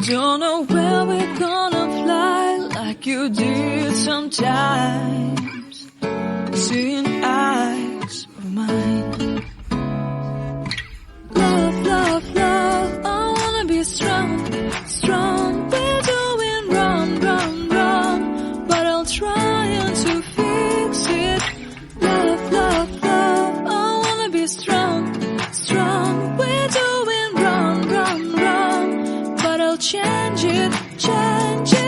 Don't know where we're gonna fly like you did sometimes. Seeing eyes of mine. Love, love, love, I wanna be strong, strong. We're doing wrong, wrong, wrong, but I'll try to fix it. Love, love, love, I wanna be strong, strong. We're doing wrong, wrong, wrong, but I'll change it, change it.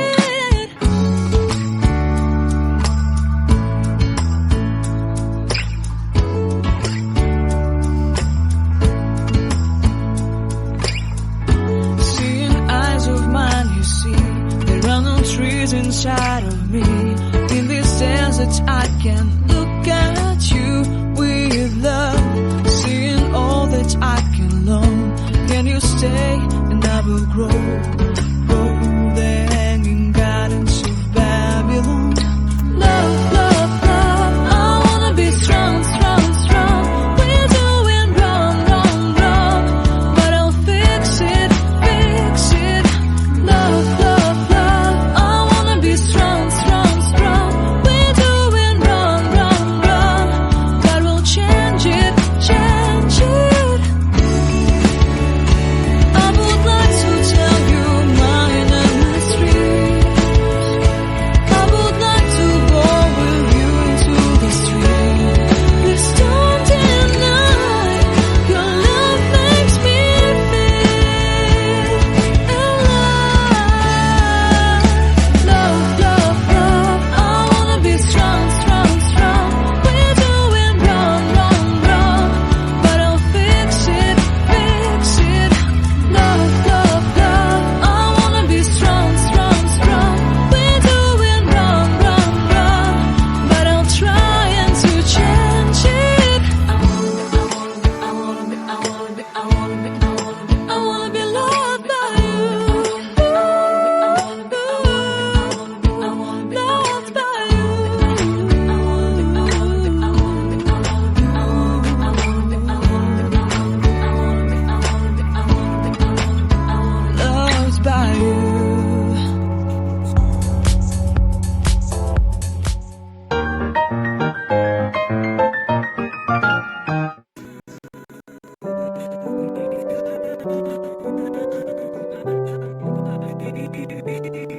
Trees inside of me. In this desert I can look at you with love. Seeing all that I can learn. Can you stay and I will grow? Oh, the hanging gardens of Babylon. Love, love, love, I wanna be strong, strong, strong. We're doing wrong, wrong, wrong, but I'll fix it, fix it. Love, love, love, strong, strong, strong. We're doing wrong, wrong, wrong, but we'll change it, change it. I would like to tell you mine and my street. I would like to go with you into the street. Please don't deny your love makes me feel alive. Love, love, love, I wanna be strong, strong, strong. We're doing wrong, wrong, wrong, but I'll fix it, fix it. Love, love, love, I wanna be strong, strong, strong. We're doing wrong, wrong, wrong, but I'll try to change it. I wanna be loved by you. Loved by you. Loved by you.